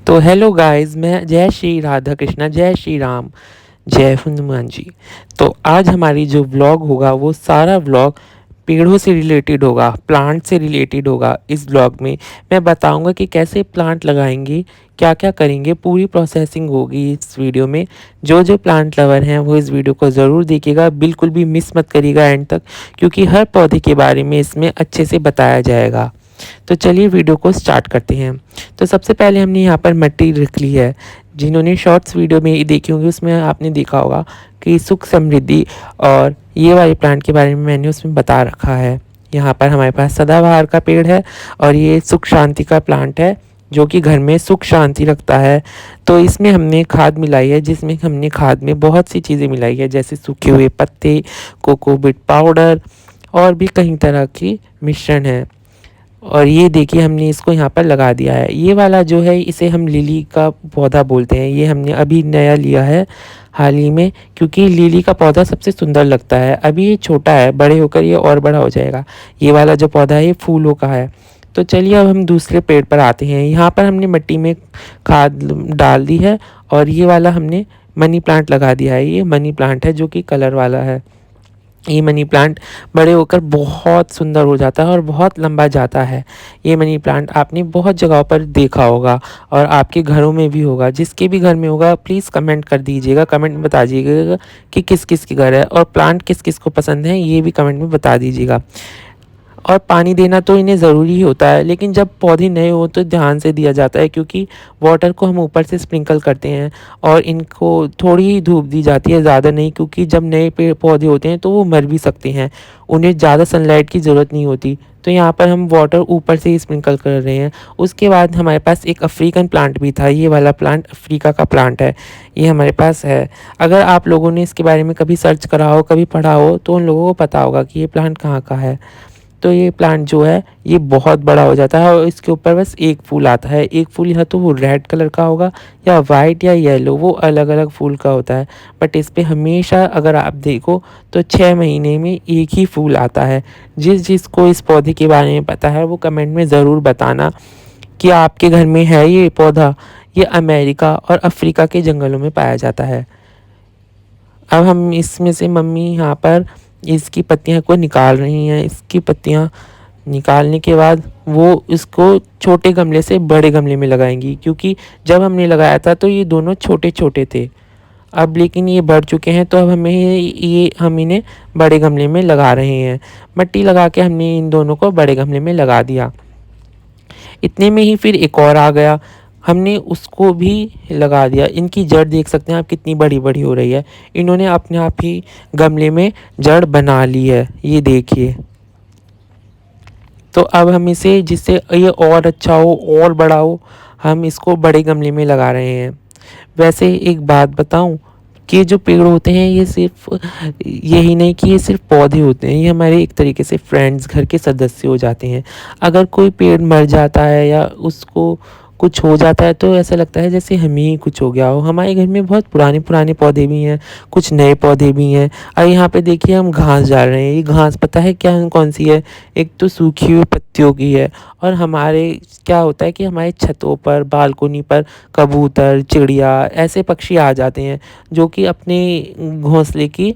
तो hello guys, मैं जय श्री राधा कृष्णा, जय श्री राम, जय हनुमान जी। तो आज हमारी जो व्लॉग होगा वो सारा व्लॉग पेड़ों से रिलेटेड होगा, प्लांट से रिलेटेड होगा। इस व्लॉग में मैं बताऊंगा कि कैसे प्लांट लगाएंगे, क्या क्या करेंगे, पूरी प्रोसेसिंग होगी इस वीडियो में। जो जो प्लांट लवर हैं वो इस वीडियो को ज़रूर देखिएगा, बिल्कुल भी मिस मत करिएगा एंड तक, क्योंकि हर पौधे के बारे में इसमें अच्छे से बताया जाएगा। तो चलिए वीडियो को स्टार्ट करते हैं। तो सबसे पहले हमने यहाँ पर मिट्टी रख ली है। जिन्होंने शॉर्ट्स वीडियो में देखी होंगी उसमें आपने देखा होगा कि सुख समृद्धि और ये वाले प्लांट के बारे में मैंने उसमें बता रखा है। यहाँ पर हमारे पास सदाबहार का पेड़ है और ये सुख शांति का प्लांट है जो कि घर में सुख शांति रखता है। तो इसमें हमने खाद मिलाई है, जिसमें हमने खाद में बहुत सी चीज़ें मिलाई है, जैसे सूखे हुए पत्ते, कोकोपीट पाउडर और भी कई तरह की मिश्रण है। और ये देखिए हमने इसको यहाँ पर लगा दिया है। ये वाला जो है इसे हम लिली का पौधा बोलते हैं। ये हमने अभी नया लिया है हाल ही में, क्योंकि लिली का पौधा सबसे सुंदर लगता है। अभी ये छोटा है, बड़े होकर ये और बड़ा हो जाएगा। ये वाला जो पौधा है ये फूलों का है। तो चलिए अब हम दूसरे पेड़ पर आते हैं। यहाँ पर हमने मिट्टी में खाद डाल दी है और ये वाला हमने मनी प्लांट लगा दिया है। ये मनी प्लांट है जो कि कलर वाला है। ये मनी प्लांट बड़े होकर बहुत सुंदर हो जाता है और बहुत लंबा जाता है। ये मनी प्लांट आपने बहुत जगहों पर देखा होगा और आपके घरों में भी होगा। जिसके भी घर में होगा प्लीज़ कमेंट कर दीजिएगा, कमेंट में बता दीजिएगा कि किस किस के घर है और प्लांट किस किस को पसंद है, ये भी कमेंट में बता दीजिएगा। और पानी देना तो इन्हें ज़रूरी ही होता है, लेकिन जब पौधे नए हो तो ध्यान से दिया जाता है, क्योंकि वाटर को हम ऊपर से स्प्रिंकल करते हैं और इनको थोड़ी ही धूप दी जाती है, ज़्यादा नहीं, क्योंकि जब नए पेड़ पौधे होते हैं तो वो मर भी सकते हैं, उन्हें ज़्यादा सनलाइट की ज़रूरत नहीं होती। तो यहाँ पर हम वाटर ऊपर से ही स्प्रिंकल कर रहे हैं। उसके बाद हमारे पास एक अफ्रीकन प्लांट भी था। ये वाला प्लांट अफ्रीका का प्लांट है, ये हमारे पास है। अगर आप लोगों ने इसके बारे में कभी सर्च करा हो, कभी पढ़ा हो, तो उन लोगों को पता होगा कि ये प्लांट कहाँ का है। तो ये प्लांट जो है ये बहुत बड़ा हो जाता है और इसके ऊपर बस एक फूल आता है। एक फूल या तो वो रेड कलर का होगा या वाइट या येलो, वो अलग अलग फूल का होता है। बट इस पे हमेशा अगर आप देखो तो 6 महीने में एक ही फूल आता है। जिसको इस पौधे के बारे में पता है वो कमेंट में ज़रूर बताना कि आपके घर में है ये पौधा। ये अमेरिका और अफ्रीका के जंगलों में पाया जाता है। अब हम इसमें से मम्मी यहाँ पर इसकी पत्तियाँ को निकाल रही हैं। इसकी पत्तियाँ निकालने के बाद वो इसको छोटे गमले से बड़े गमले में लगाएंगी, क्योंकि जब हमने लगाया था तो ये दोनों छोटे छोटे थे। अब लेकिन ये बढ़ चुके हैं, तो अब हम इन्हें बड़े गमले में लगा रहे हैं। मिट्टी लगा के हमने इन दोनों को बड़े गमले में लगा दिया। इतने में ही फिर एक और आ गया, हमने उसको भी लगा दिया। इनकी जड़ देख सकते हैं आप कितनी बड़ी बड़ी हो रही है। इन्होंने अपने आप ही गमले में जड़ बना ली है, ये देखिए। तो अब हम इसे, जिससे ये और अच्छा हो और बड़ा हो, हम इसको बड़े गमले में लगा रहे हैं। वैसे एक बात बताऊं कि जो पेड़ होते हैं ये सिर्फ यही नहीं कि ये सिर्फ पौधे होते हैं, ये हमारे एक तरीके से फ्रेंड्स, घर के सदस्य हो जाते हैं। अगर कोई पेड़ मर जाता है या उसको कुछ हो जाता है तो ऐसा लगता है जैसे हमें ही कुछ हो गया हो। हमारे घर में बहुत पुराने पुराने पौधे भी हैं, कुछ नए पौधे भी हैं। और यहाँ पे देखिए हम घास डाल रहे हैं। ये घास पता है क्या कौन सी है? एक तो सूखी हुई पत्तियों की है। और हमारे क्या होता है कि हमारे छतों पर, बालकोनी पर कबूतर, चिड़िया, ऐसे पक्षी आ जाते हैं जो कि अपने घोंसले की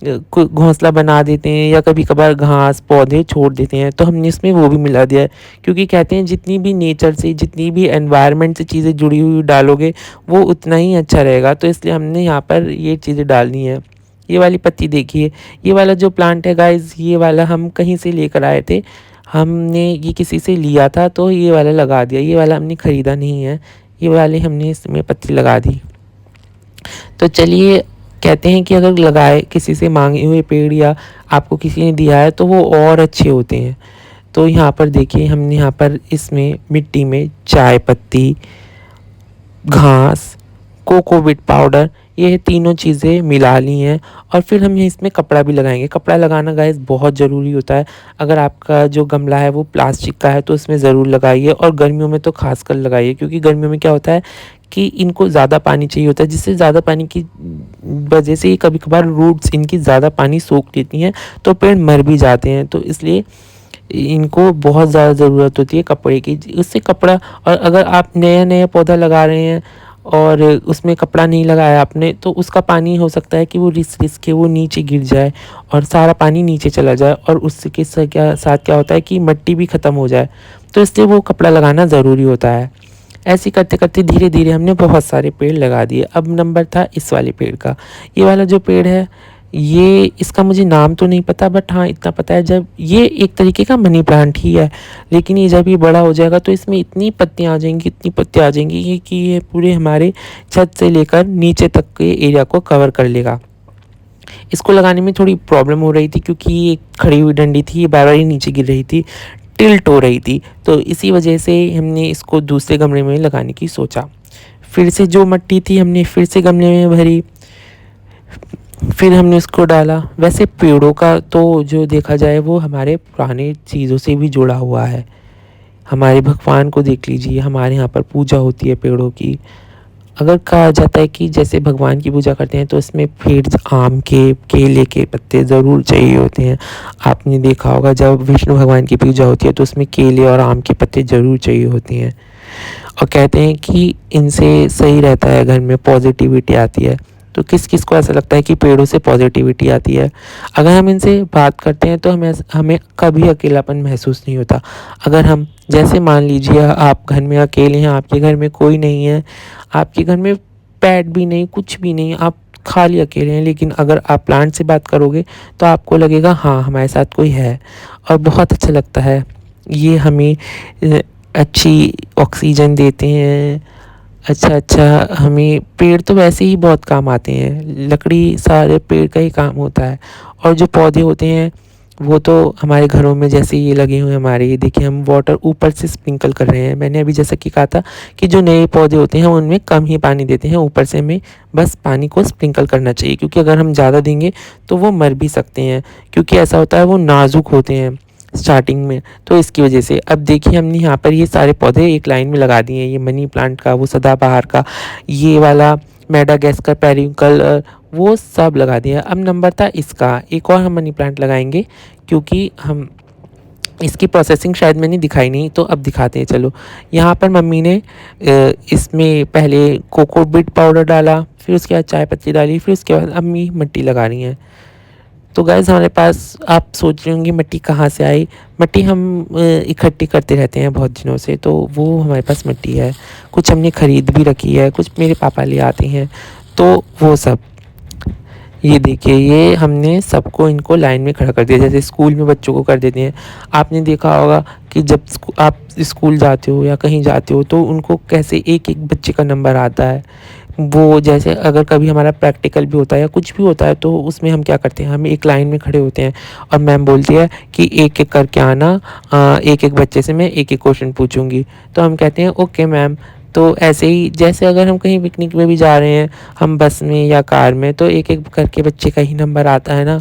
घोंसला बना देते हैं या कभी कभार घास पौधे छोड़ देते हैं। तो हमने इसमें वो भी मिला दिया है, क्योंकि कहते हैं जितनी भी नेचर से, जितनी भी एनवायरनमेंट से चीज़ें जुड़ी हुई डालोगे वो उतना ही अच्छा रहेगा। तो इसलिए हमने यहाँ पर ये चीज़ें डालनी है। ये वाली पत्ती देखिए, ये वाला जो प्लांट है गाइस, ये वाला हम कहीं से लेकर आए थे। हमने ये किसी से लिया था तो ये वाला लगा दिया। ये वाला हमने ख़रीदा नहीं है, ये वाले हमने इसमें पत्ती लगा दी। तो चलिए, कहते हैं कि अगर लगाए किसी से मांगे हुए पेड़ या आपको किसी ने दिया है तो वो और अच्छे होते हैं। तो यहाँ पर देखिए हमने यहाँ पर इसमें मिट्टी में चाय पत्ती, घास, कोकोपीट पाउडर, ये तीनों चीज़ें मिला ली हैं। और फिर हम इसमें कपड़ा भी लगाएंगे। कपड़ा लगाना गाइस बहुत ज़रूरी होता है। अगर आपका जो गमला है वो प्लास्टिक का है तो उसमें ज़रूर लगाइए, और गर्मियों में तो खासकर लगाइए, क्योंकि गर्मियों में क्या होता है कि इनको ज़्यादा पानी चाहिए होता है, जिससे ज़्यादा पानी की वजह से कभी कभार रूट्स इनकी ज़्यादा पानी सोख लेती हैं तो पेड़ मर भी जाते हैं। तो इसलिए इनको बहुत ज़्यादा ज़रूरत होती है कपड़े की, उससे कपड़ा। और अगर आप नया नया पौधा लगा रहे हैं और उसमें कपड़ा नहीं लगाया आपने, तो उसका पानी हो सकता है कि वो रिस रिस के वो नीचे गिर जाए और सारा पानी नीचे चला जाए, और उसके साथ क्या होता है कि मिट्टी भी ख़त्म हो जाए। तो इसलिए वो कपड़ा लगाना ज़रूरी होता है। ऐसे करते करते धीरे धीरे हमने बहुत सारे पेड़ लगा दिए। अब नंबर था इस वाले पेड़ का। ये वाला जो पेड़ है, ये इसका मुझे नाम तो नहीं पता, बट हाँ इतना पता है, जब ये एक तरीके का मनी प्लांट ही है, लेकिन ये जब ये बड़ा हो जाएगा तो इसमें इतनी पत्तियाँ आ जाएंगी, इतनी पत्तियाँ आ जाएंगी कि ये पूरे हमारे छत से लेकर नीचे तक के एरिया को कवर कर लेगा। इसको लगाने में थोड़ी प्रॉब्लम हो रही थी क्योंकि ये खड़ी हुई डंडी थी, ये बार बार ही नीचे गिर रही थी, टिल्ट हो रही थी। तो इसी वजह से हमने इसको दूसरे गमले में लगाने की सोचा। फिर से जो मिट्टी थी हमने फिर से गमले में भरी, फिर हमने उसको डाला। वैसे पेड़ों का तो जो देखा जाए वो हमारे पुराने चीज़ों से भी जुड़ा हुआ है। हमारे भगवान को देख लीजिए, हमारे यहाँ पर पूजा होती है पेड़ों की। अगर कहा जाता है कि जैसे भगवान की पूजा करते हैं तो इसमें पेड़ आम के, केले के पत्ते ज़रूर चाहिए होते हैं। आपने देखा होगा जब विष्णु भगवान की पूजा होती है तो उसमें केले और आम के पत्ते ज़रूर चाहिए होते हैं, और कहते हैं कि इनसे सही रहता है, घर में पॉजिटिविटी आती है। तो किस किस को ऐसा लगता है कि पेड़ों से पॉजिटिविटी आती है? अगर हम इनसे बात करते हैं तो हमें हमें कभी अकेलापन महसूस नहीं होता। अगर हम, जैसे मान लीजिए आप घर में अकेले हैं, आपके घर में कोई नहीं है, आपके घर में पेट भी नहीं, कुछ भी नहीं, आप खाली अकेले हैं, लेकिन अगर आप प्लांट से बात करोगे तो आपको लगेगा हाँ हमारे साथ कोई है, और बहुत अच्छा लगता है। ये हमें अच्छी ऑक्सीजन देते हैं। अच्छा हमें पेड़ तो वैसे ही बहुत काम आते हैं, लकड़ी सारे पेड़ का ही काम होता है। और जो पौधे होते हैं वो तो हमारे घरों में जैसे ये लगे हुए हैं हमारे, ये देखिए हम वाटर ऊपर से स्प्रिंकल कर रहे हैं। मैंने अभी जैसा कि कहा था कि जो नए पौधे होते हैं उनमें कम ही पानी देते हैं, ऊपर से हमें बस पानी को स्प्रिंकल करना चाहिए, क्योंकि अगर हम ज़्यादा देंगे तो वो मर भी सकते हैं, क्योंकि ऐसा होता है वो नाजुक होते हैं स्टार्टिंग में। तो इसकी वजह से अब देखिए हमने यहाँ पर ये सारे पौधे एक लाइन में लगा दिए हैं। ये मनी प्लांट का, वो सदाबहार का, ये वाला मेडागास्कर पेरिविंकल, वो सब लगा दिया। अब नंबर था इसका, एक और हम मनी प्लांट लगाएंगे, क्योंकि हम इसकी प्रोसेसिंग शायद मैंने दिखाई नहीं, तो अब दिखाते हैं चलो। यहाँ पर मम्मी ने इसमें पहले कोकोबीट पाउडर डाला, फिर उसके बाद चाय पत्ती डाली, फिर उसके बाद अम्मी मिट्टी लगा रही हैं। तो गाइस हमारे पास, आप सोच रहे होंगे मिट्टी कहाँ से आई। मिट्टी हम इकट्ठी करते रहते हैं बहुत दिनों से, तो वो हमारे पास मिट्टी है। कुछ हमने ख़रीद भी रखी है, कुछ मेरे पापा ले आते हैं, तो वो सब। ये देखिए, ये हमने सबको इनको लाइन में खड़ा कर दिया, जैसे स्कूल में बच्चों को कर देते हैं। आपने देखा होगा कि जब आप स्कूल जाते हो या कहीं जाते हो तो उनको कैसे एक एक बच्चे का नंबर आता है। वो जैसे अगर कभी हमारा प्रैक्टिकल भी होता है या कुछ भी होता है तो उसमें हम क्या करते हैं, हम एक लाइन में खड़े होते हैं और मैम बोलती है कि एक एक करके आना, एक एक बच्चे से मैं एक एक क्वेश्चन पूछूंगी। तो हम कहते हैं ओके मैम। तो ऐसे ही जैसे अगर हम कहीं पिकनिक में भी जा रहे हैं, हम बस में या कार में, तो एक एक करके बच्चे का ही नंबर आता है ना।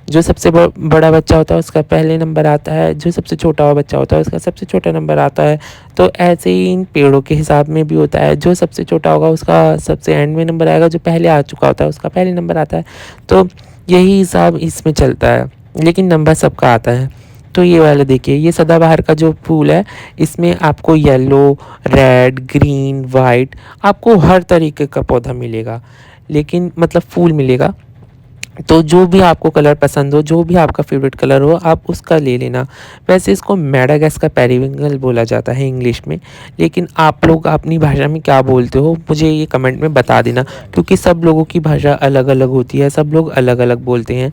जो सबसे बड़ा बच्चा होता है उसका पहले नंबर आता है, जो सबसे छोटा हुआ बच्चा होता है उसका सबसे छोटा नंबर आता है। तो ऐसे ही इन पेड़ों के हिसाब में भी होता है, जो सबसे छोटा होगा उसका सबसे एंड में नंबर आएगा, जो पहले आ चुका होता है उसका पहले नंबर आता है। तो यही हिसाब इसमें चलता है, लेकिन नंबर सबका आता है। तो ये वाला देखिए, ये सदाबहार का जो फूल है, इसमें आपको येलो, रेड, ग्रीन, वाइट, आपको हर तरीके का पौधा मिलेगा, लेकिन मतलब फूल मिलेगा। तो जो भी आपको कलर पसंद हो, जो भी आपका फेवरेट कलर हो, आप उसका ले लेना। वैसे इसको मेडागास्कर पेरिविंकल बोला जाता है इंग्लिश में, लेकिन आप लोग अपनी भाषा में क्या बोलते हो मुझे ये कमेंट में बता देना, क्योंकि सब लोगों की भाषा अलग अलग होती है, सब लोग अलग अलग बोलते हैं।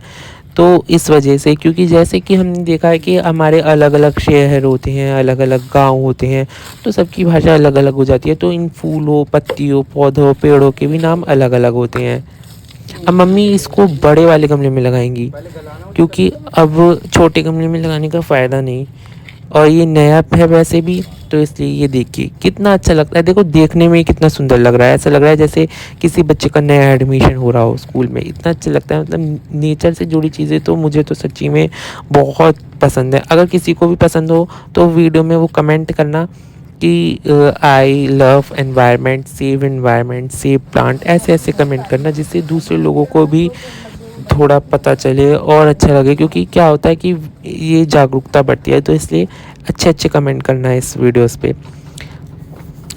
तो इस वजह से, क्योंकि जैसे कि हमने देखा है कि हमारे अलग अलग शहर होते हैं, अलग अलग गांव होते हैं, तो सबकी भाषा अलग अलग हो जाती है। तो इन फूलों, पत्तियों, पौधों, पेड़ों के भी नाम अलग अलग होते हैं। अब मम्मी इसको बड़े वाले गमले में लगाएंगी, क्योंकि अब छोटे गमले में लगाने का फ़ायदा नहीं, और ये नया है वैसे भी, तो इसलिए ये देखिए कितना अच्छा लगता है। देखो देखने में ही कितना सुंदर लग रहा है, ऐसा लग रहा है जैसे किसी बच्चे का नया एडमिशन हो रहा हो स्कूल में, इतना अच्छा लगता है। मतलब नेचर से जुड़ी चीज़ें तो मुझे तो सच्ची में बहुत पसंद है। अगर किसी को भी पसंद हो तो वीडियो में वो कमेंट करना कि I love environment, save plant, ऐसे ऐसे कमेंट करना, जिससे दूसरे लोगों को भी थोड़ा पता चले और अच्छा लगे, क्योंकि क्या होता है कि ये जागरूकता बढ़ती है, तो इसलिए अच्छे अच्छे कमेंट करना है इस वीडियोस पे।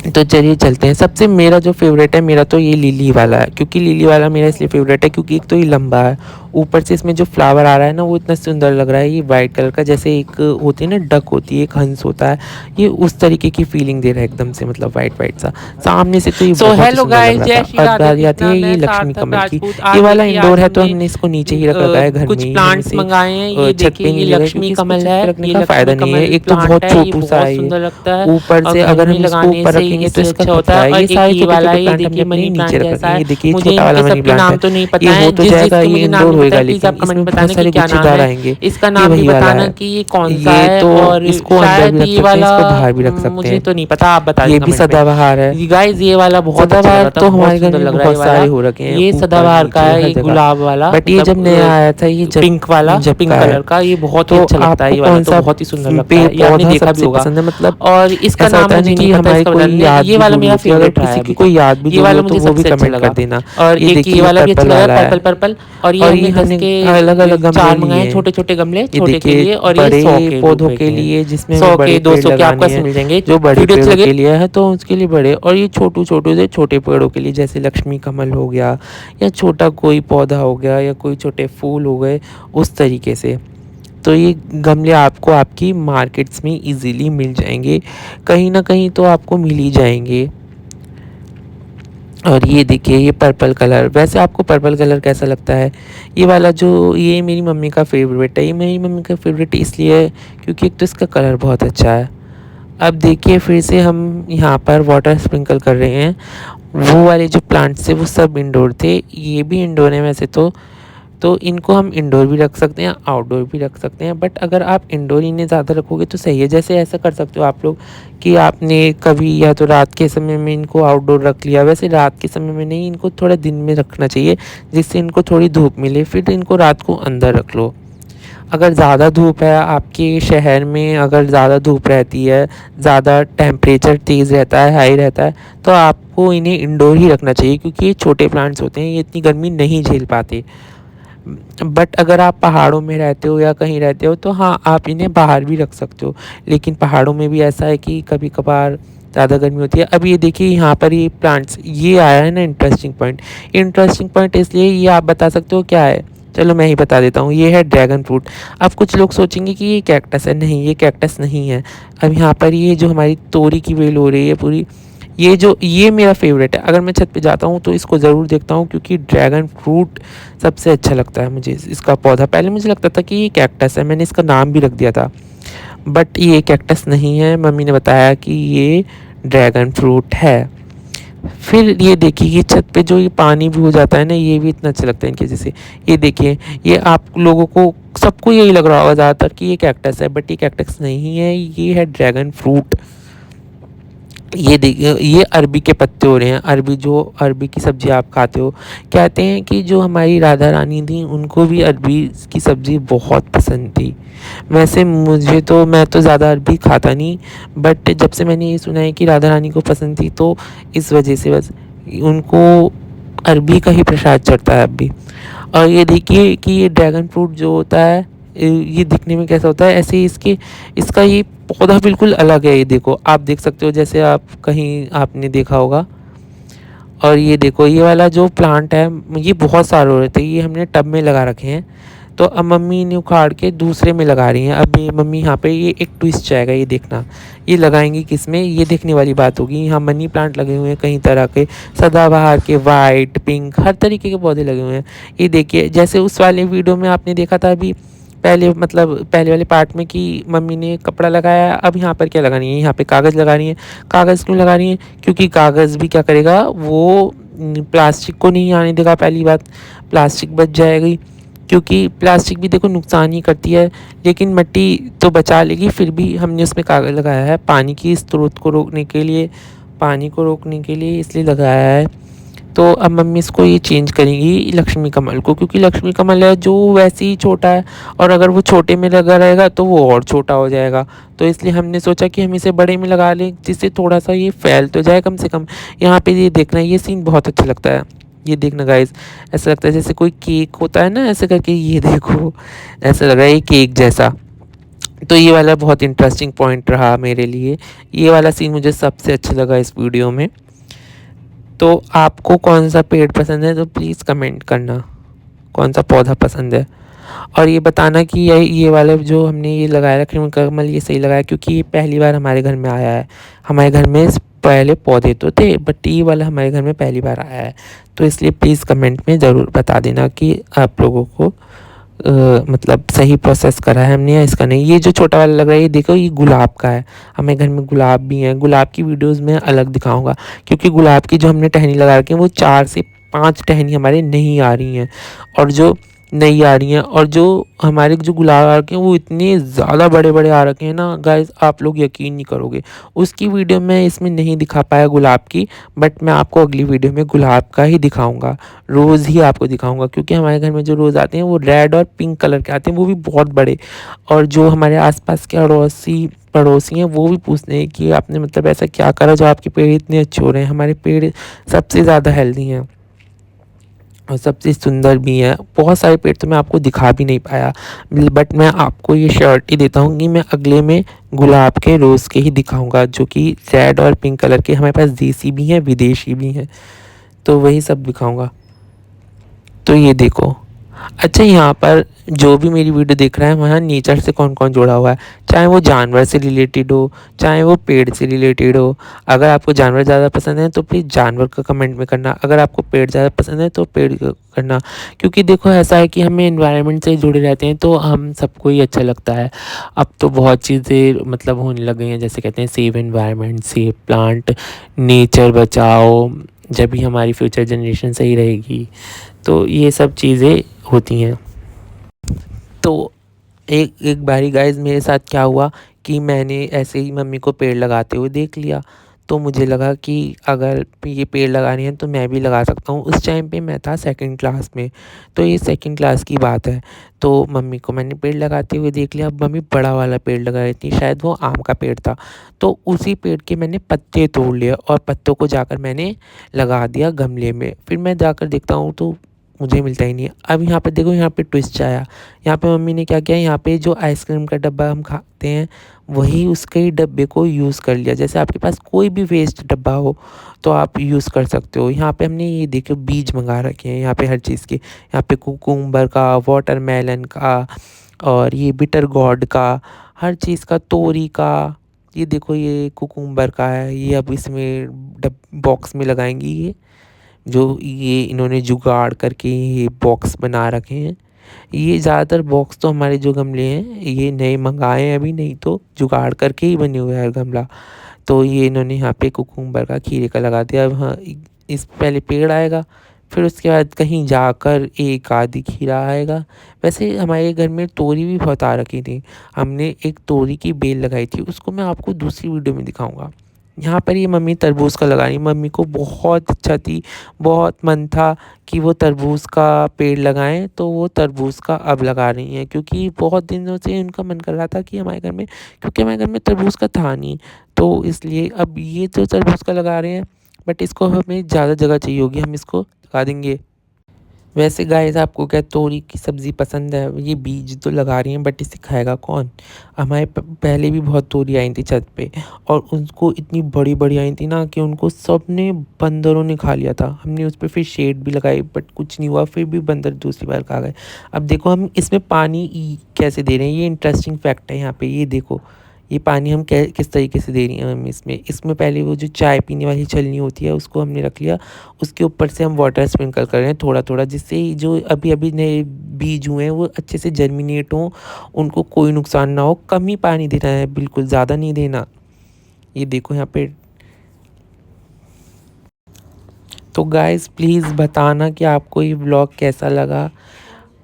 तो चलिए चलते हैं। सबसे मेरा जो फेवरेट है, मेरा तो ये लिली वाला है, क्योंकि लिली वाला मेरा इसलिए फेवरेट है क्योंकि एक तो ये लंबा है, ऊपर से इसमें जो फ्लावर आ रहा है ना वो इतना सुंदर लग रहा है। ये वाइट कलर का, जैसे एक होती है ना डक होती है, एक हंस होता है, ये उस तरीके की फीलिंग दे रहा है एकदम से, मतलब वाइट वाइट सा सामने से। तो ये बहुत ही सुंदर लग रहा था। अब बात आती है ये लक्ष्मी कमल की। ये वाला इंडोर है, तो हमने इसको नीचे ही रख रखा है घर में कुछ ही, प्लांट्स मंगाए हैं। ये छत पे देखिए नहीं ये लगा लक्ष्मी क्योंकि इसको कमल छत है, पे रखने ये का फायदा लक्ष्मी नहीं है। कमल एक तो प्लांट बहुत है, ये छोटू सा बहुत है ये, सुंदर लगता है ऊपर और से घर अगर में हम इसको लगाने ऊपर से रखेंगे तो इससे इसका अच्छा होता खतरा है। है। और ये एक सारे ये छोटे वाला छोटे है, ये प्लांट हमने देखिए अपने मनी नीचे प्लांट रख रखे जैसा हैं। है। ये देखिए मुझे छोटा वाला इनके मनी सबके प्लांट है, नाम तो नहीं ये पता हो है, तो जिस जाएगा, जिसके ये मुझे नाम इंडोर नहीं पता होएगा, है प्लीज लेकिन आप कमेंट इसमें में बहुत बताना कि सारे क्या नाम गुच्छेदार है। आएंगे। इसका ये नाम भी वही वाला बताना है। कि ये कौन सा ये है, तो और इसको अंदर शायद भी रख ये सकते हैं, वाला इसको बाहर भी रख सकते मुझे हैं। तो नहीं पता, आप बता दें ये भी कमेंट में। सदाबहार है। गाइस ये वाला बहुत अच्छा सदाबहार लगा था, तो बहुत हमारे घर सुंदर में लग रहा है ये बहुत सारे वाला। हो रखे हैं, ये ऊपर सदाबहार का नीचे है, हर ये जगह। गुलाब वाला, बट ये जब नया मतलब आया था, ये जब पिंक वाला, जब पिंक का है। कलर का, ये बहुत ही तो अच्छा लगता है। आपको ये वाला कौन तो सा बहुत ही सुंदर लगता पेड़ है, ये आपने पौधा देखा भी सबसे होगा। पसंद है? मतलब और इसका ऐसा नाम होता है ना मुझे नहीं कि पता, हमारी इसका बता कोई दें। याद ये भी वाला जुड़ी मेरा होती है, अगर फेवरेट रहा है किसी की अभी कोई तक। याद भी ये जुड़ी वाला हो तो मुझे वो भी सबसे अच्छा कमेंट कर लगा। देना। और ये एक ये देखिए ये वाला भी अच्छा पर्पल लगा, वाला है। Purple purple. और ये और ये हमने 10 हमने अलग के अलग गमले 4 मंगाए लिए हैं, हैं। छोटे छोटे गमले, ये छोटे के देखिए लिए, और ये बड़े 100 के पौधों रुपए के के हैं। लिए, जिसमें हमें 100 के बड़े पेड़ 200 के आपको लगाने ऐसे हैं। मिल जाएंगे। जो बड़े वीडियो अच्छी पेड़ों लगे के लिए है तो उसके लिए बड़े, और ये छोटू छोटू से छोटे पेड़ों के लिए, जैसे लक्ष्मी कमल हो गया, या छोटा कोई पौधा हो गया, या कोई छोटे फूल हो गए, उस तरीके से। तो ये गमले आपको आपकी मार्केट्स में इजीली मिल जाएंगे, कहीं ना कहीं तो आपको मिल ही जाएंगे। और ये देखिए ये पर्पल कलर, वैसे आपको पर्पल कलर कैसा लगता है? ये वाला जो, ये मेरी मम्मी का फेवरेट है। ये मेरी मम्मी का फेवरेट इसलिए है क्योंकि एक तो इसका कलर बहुत अच्छा है। अब देखिए फिर से हम यहाँ पर वाटर स्प्रिंकल कर रहे हैं। वो वाले जो प्लांट्स थे वो सब इंडोर थे, ये भी इंडोर है वैसे तो इनको हम इंडोर भी रख सकते हैं, आउटडोर भी रख सकते हैं। बट अगर आप इंडोर इन्हें ज़्यादा रखोगे तो सही है। जैसे ऐसा कर सकते हो आप लोग कि आपने कभी या तो रात के समय में इनको आउटडोर रख लिया, वैसे रात के समय में नहीं, इनको थोड़ा दिन में रखना चाहिए, जिससे इनको थोड़ी धूप मिले, फिर इनको रात को अंदर रख लो। अगर ज़्यादा धूप है आपके शहर में, अगर ज़्यादा धूप रहती है, ज़्यादा टेम्परेचर तेज़ रहता है, हाई रहता है, तो आपको इन्हें इंडोर ही रखना चाहिए, क्योंकि ये छोटे प्लांट्स होते हैं, ये इतनी गर्मी नहीं झेल पाते। बट अगर आप पहाड़ों में रहते हो या कहीं रहते हो तो हाँ, आप इन्हें बाहर भी रख सकते हो। लेकिन पहाड़ों में भी ऐसा है कि कभी कभार ज़्यादा गर्मी होती है। अब ये देखिए यहाँ पर ये प्लांट्स, ये आया है ना इंटरेस्टिंग पॉइंट। इंटरेस्टिंग पॉइंट इसलिए, ये आप बता सकते हो क्या है? चलो मैं ही बता देता हूँ, ये है ड्रैगन फ्रूट। अब कुछ लोग सोचेंगे कि ये कैक्टस है, नहीं ये कैक्टस नहीं है। अब यहाँ पर ये जो हमारी तोरी की बेल हो रही है पूरी, ये मेरा फेवरेट है। अगर मैं छत पे जाता हूँ तो इसको ज़रूर देखता हूँ, क्योंकि ड्रैगन फ्रूट सबसे अच्छा लगता है मुझे। इसका पौधा पहले मुझे लगता था कि ये कैक्टस है, मैंने इसका नाम भी रख दिया था, बट ये कैक्टस नहीं है। मम्मी ने बताया कि ये ड्रैगन फ्रूट है। फिर ये देखिए ये छत पे जो ये पानी भी हो जाता है ना, ये भी इतना अच्छा लगता है इनकी वजह से। ये देखिए, ये आप लोगों को सबको यही लग रहा होगा ज़्यादातर कि ये कैक्टस है, बट ये कैक्टस नहीं है, ये है ड्रैगन फ्रूट। ये देखिए ये अरबी के पत्ते हो रहे हैं। अरबी की सब्ज़ी आप खाते हो। कहते हैं कि जो हमारी राधा रानी थी उनको भी अरबी की सब्ज़ी बहुत पसंद थी। वैसे मैं तो ज़्यादा अरबी खाता नहीं, बट जब से मैंने ये सुना है कि राधा रानी को पसंद थी, तो इस वजह से बस उनको अरबी का ही प्रसाद चढ़ता है अब भी। और ये देखिए कि ये ड्रैगन फ्रूट जो होता है, ये दिखने में कैसा होता है, ऐसे ही इसका ये पौधा बिल्कुल अलग है। ये देखो, आप देख सकते हो, जैसे आप कहीं आपने देखा होगा। और ये देखो ये वाला जो प्लांट है, ये बहुत सारे हो रहे थे, ये हमने टब में लगा रखे हैं। तो अब मम्मी ने उखाड़ के दूसरे में लगा रही हैं। अब ये मम्मी यहाँ पे ये एक ट्विस्ट जाएगा, ये देखना, ये लगाएंगी किस में, ये देखने वाली बात होगी। यहाँ मनी प्लांट लगे हुए हैं कई तरह के, सदाबहार के, वाइट, पिंक, हर तरीके के पौधे लगे हुए हैं। ये देखिए, जैसे उस वाले वीडियो में आपने देखा था अभी पहले वाले पार्ट में कि मम्मी ने कपड़ा लगाया, अब यहाँ पर क्या लगा रही है, यहाँ पे कागज़ लगा रही है। कागज़ क्यों लगा रही है? क्योंकि कागज़ भी क्या करेगा, वो प्लास्टिक को नहीं आने देगा। पहली बात, प्लास्टिक बच जाएगी, क्योंकि प्लास्टिक भी देखो नुकसान ही करती है, लेकिन मिट्टी तो बचा लेगी। फिर भी हमने उसमें कागज़ लगाया है, पानी की स्रोत को रोकने के लिए, इसलिए लगाया है। तो अब मम्मी इसको ये चेंज करेंगी लक्ष्मी कमल को, क्योंकि लक्ष्मी कमल है जो वैसे ही छोटा है, और अगर वो छोटे में लगा रहेगा तो वो और छोटा हो जाएगा। तो इसलिए हमने सोचा कि हम इसे बड़े में लगा लें, जिससे थोड़ा सा ये फैल तो जाए कम से कम। यहाँ पे ये देखना, ये सीन बहुत अच्छा लगता है। ये देखना गाइस, ऐसा लगता है जैसे कोई केक होता है ना, ऐसे करके ये देखो, ऐसा लग रहा है ये केक जैसा। तो ये वाला बहुत इंटरेस्टिंग पॉइंट रहा मेरे लिए, ये वाला सीन मुझे सबसे अच्छा लगा इस वीडियो में। तो आपको कौन सा पेड़ पसंद है तो प्लीज़ कमेंट करना, कौन सा पौधा पसंद है। और ये बताना कि ये वाला जो हमने ये लगाया रखा कमल, ये सही लगाया, क्योंकि ये पहली बार हमारे घर में आया है। हमारे घर में पहले पौधे तो थे, बट ये वाला हमारे घर में पहली बार आया है। तो इसलिए प्लीज़ कमेंट में ज़रूर बता देना कि आप लोगों को मतलब सही प्रोसेस करा है हमने या इसका नहीं। ये जो छोटा वाला लग रहा है, ये देखो, ये गुलाब का है। हमारे घर में गुलाब भी हैं। गुलाब की वीडियोस में अलग दिखाऊंगा, क्योंकि गुलाब की जो हमने टहनी लगा रखी है वो 4 से 5 टहनी हमारे नहीं आ रही हैं, और जो नहीं आ रही हैं, और जो हमारे जो गुलाब आ रखे हैं वो इतने ज़्यादा बड़े बड़े आ रखे हैं ना गाइस, आप लोग यकीन नहीं करोगे। उसकी वीडियो मैं इसमें नहीं दिखा पाया गुलाब की, बट मैं आपको अगली वीडियो में गुलाब का ही दिखाऊंगा, रोज़ ही आपको दिखाऊंगा। क्योंकि हमारे घर में जो रोज़ आते हैं वो रेड और पिंक कलर के आते हैं, वो भी बहुत बड़े। और जो हमारे आसपास के पड़ोसी हैं वो भी पूछते हैं कि आपने मतलब ऐसा क्या करा जो आपके पेड़ इतने अच्छे हो रहे हैं। हमारे पेड़ सबसे ज़्यादा हेल्दी हैं और सबसे सुंदर भी है। बहुत सारे पेड़ तो मैं आपको दिखा भी नहीं पाया, बट मैं आपको ये श्योरिटी देता हूँ कि मैं अगले में गुलाब के रोज़ के ही दिखाऊंगा, जो कि रेड और पिंक कलर के हमारे पास देसी भी हैं, विदेशी भी हैं। तो वही सब दिखाऊंगा। तो ये देखो। अच्छा, यहाँ पर जो भी मेरी वीडियो देख रहा है वहाँ नेचर से कौन कौन जुड़ा हुआ है, चाहे वो जानवर से रिलेटेड हो, चाहे वो पेड़ से रिलेटेड हो। अगर आपको जानवर ज़्यादा पसंद है तो प्लीज़ जानवर का कमेंट में करना, अगर आपको पेड़ ज़्यादा पसंद है तो पेड़ का करना। क्योंकि देखो, ऐसा है कि हमें एनवायरनमेंट से जुड़े रहते हैं तो हम सबको ही अच्छा लगता है। अब तो बहुत चीज़ें मतलब होने लग गई हैं, जैसे कहते हैं save environment, save plant, nature बचाओ, जब भी हमारी फ्यूचर जनरेशन सही रहेगी। तो ये सब चीज़ें होती हैं। तो एक एक बारी गाइस मेरे साथ क्या हुआ कि मैंने ऐसे ही मम्मी को पेड़ लगाते हुए देख लिया। तो मुझे लगा कि अगर ये पेड़ लगाने हैं तो मैं भी लगा सकता हूँ। उस टाइम पे मैं था सेकंड क्लास में, तो ये सेकंड क्लास की बात है। तो मम्मी को मैंने पेड़ लगाते हुए देख लिया। अब मम्मी बड़ा वाला पेड़ लगा रही थी, शायद वो आम का पेड़ था। तो उसी पेड़ के मैंने पत्ते तोड़ लिए और पत्तों को जाकर मैंने लगा दिया गमले में। फिर मैं जाकर देखता हूँ तो मुझे मिलता ही नहीं है। अब यहाँ पे देखो, यहाँ पे ट्विस्ट आया। यहाँ पे मम्मी ने क्या किया, यहाँ पे जो आइसक्रीम का डब्बा हम खाते हैं वही उसके ही डब्बे को यूज़ कर लिया। जैसे आपके पास कोई भी वेस्ट डब्बा हो तो आप यूज़ कर सकते हो। यहाँ पे हमने ये देखो बीज मंगा रखे हैं यहाँ पे हर चीज़ के। यहाँ पे कुकुम्बर का, वाटरमेलन का, और ये बिटर गॉर्ड का, हर चीज़ का, तोरी का। ये देखो, ये कुकुम्बर का है, ये अब इसमें बॉक्स में लगाएंगी। ये इन्होंने जुगाड़ करके ये बॉक्स बना रखे हैं। ये ज़्यादातर बॉक्स तो हमारे जो गमले हैं ये नए मंगाए हैं अभी, नहीं तो जुगाड़ करके ही बने हुए हैं गमला। तो ये इन्होंने यहाँ पे कुकुम्बर का, खीरे का लगा दिया। अब हाँ, इस पहले पेड़ आएगा, फिर उसके बाद कहीं जाकर एक आधी खीरा आएगा। वैसे हमारे घर में तोरी भी बहुत आ रखी थी। हमने एक तोरी की बेल लगाई थी, उसको मैं आपको दूसरी वीडियो में दिखाऊंगा। यहाँ पर ये मम्मी तरबूज का लगा रही। मम्मी को बहुत इच्छा थी, बहुत मन था कि वो तरबूज का पेड़ लगाएं, तो वो तरबूज का अब लगा रही हैं। क्योंकि बहुत दिनों से उनका मन कर रहा था कि हमारे घर में, क्योंकि हमारे घर में तरबूज का था नहीं, तो इसलिए अब ये जो तरबूज का लगा रहे हैं। बट इसको हमें ज़्यादा जगह चाहिए होगी, हम इसको लगा देंगे। वैसे गाइस, आपको क्या तोरी की सब्ज़ी पसंद है? ये बीज तो लगा रही हैं, बट इसे खाएगा कौन? हमारे पहले भी बहुत तोरी आई थी छत पे, और उनको इतनी बड़ी बड़ी आई थी ना कि उनको सबने बंदरों ने खा लिया था। हमने उस पर फिर शेड भी लगाई, बट कुछ नहीं हुआ, फिर भी बंदर दूसरी बार खा गए। अब देखो हम इसमें पानी कैसे दे रहे हैं, ये इंटरेस्टिंग फैक्ट है। यहाँ पे ये देखो, ये पानी हम किस तरीके से दे रही हैं हम इसमें पहले वो जो चाय पीने वाली छलनी होती है उसको हमने रख लिया, उसके ऊपर से हम वाटर स्प्रिंकल कर रहे हैं थोड़ा थोड़ा, जिससे जो अभी अभी नए बीज हुए हैं वो अच्छे से जर्मिनेट हों, उनको कोई नुकसान ना हो। कम ही पानी देना है, बिल्कुल ज़्यादा नहीं देना। ये देखो यहाँ पे। तो गाइस प्लीज़ बताना कि आपको ये व्लॉग कैसा लगा।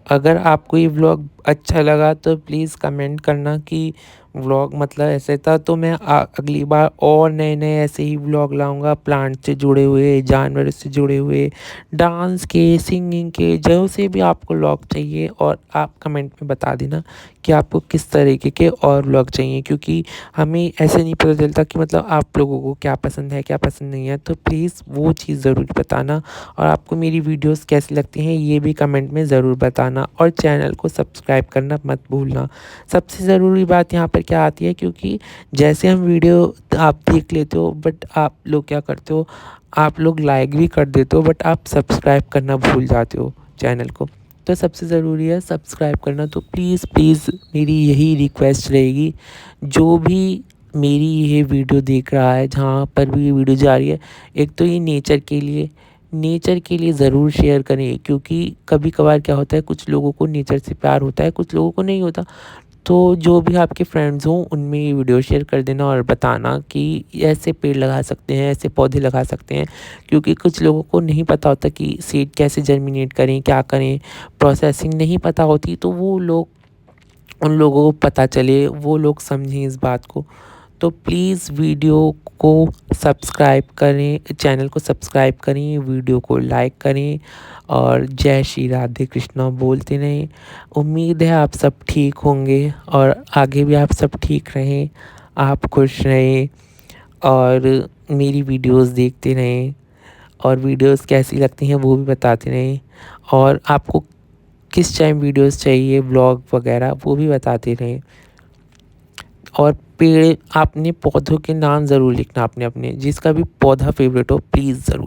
अगर आपको ये व्लॉग अच्छा लगा तो प्लीज़ कमेंट करना कि व्लॉग मतलब ऐसे था, तो मैं अगली बार और नए नए ऐसे ही व्लॉग लाऊंगा, प्लांट से जुड़े हुए, जानवरों से जुड़े हुए, डांस के, सिंगिंग के, जो से भी आपको व्लॉग चाहिए। और आप कमेंट में बता देना कि आपको किस तरीके के और व्लॉग चाहिए, क्योंकि हमें ऐसे नहीं पता चलता कि मतलब आप लोगों को क्या पसंद है क्या पसंद नहीं है। तो प्लीज़ वो चीज़ ज़रूर बताना, और आपको मेरी वीडियोस कैसी लगती हैं ये भी कमेंट में ज़रूर बताना, और चैनल को सब्सक्राइब करना मत भूलना। सबसे ज़रूरी बात यहाँ पर क्या आती है, क्योंकि जैसे हम वीडियो आप देख लेते हो, बट आप लोग क्या करते हो, आप लोग लाइक भी कर देते हो, बट आप सब्सक्राइब करना भूल जाते हो चैनल को। तो सबसे ज़रूरी है सब्सक्राइब करना। तो प्लीज़ प्लीज़ मेरी यही रिक्वेस्ट रहेगी, जो भी मेरी ये वीडियो देख रहा है, जहाँ पर भी ये वीडियो जा रही है, एक तो ये नेचर के लिए ज़रूर शेयर करें, क्योंकि कभी कभार क्या होता है, कुछ लोगों को नेचर से प्यार होता है, कुछ लोगों को नहीं होता। तो जो भी आपके फ्रेंड्स हों उनमें ये वीडियो शेयर कर देना, और बताना कि ऐसे पेड़ लगा सकते हैं, ऐसे पौधे लगा सकते हैं। क्योंकि कुछ लोगों को नहीं पता होता कि सीड कैसे जर्मिनेट करें, क्या करें, प्रोसेसिंग नहीं पता होती। तो वो लोग, उन लोगों को पता चले, वो लोग समझें इस बात को। तो प्लीज़ वीडियो को सब्सक्राइब करें, चैनल को सब्सक्राइब करें, वीडियो को लाइक करें, और जय श्री राधे कृष्णा बोलते रहें। उम्मीद है आप सब ठीक होंगे, और आगे भी आप सब ठीक रहें, आप खुश रहें, और मेरी वीडियोस देखते रहें, और वीडियोस कैसी लगती हैं वो भी बताते रहें, और आपको किस टाइम वीडियोस चाहिए, व्लॉग वगैरह, वो भी बताते रहें। और पेड़, आपने पौधों के नाम ज़रूर लिखना, अपने अपने जिसका भी पौधा फेवरेट हो प्लीज़ ज़रूर।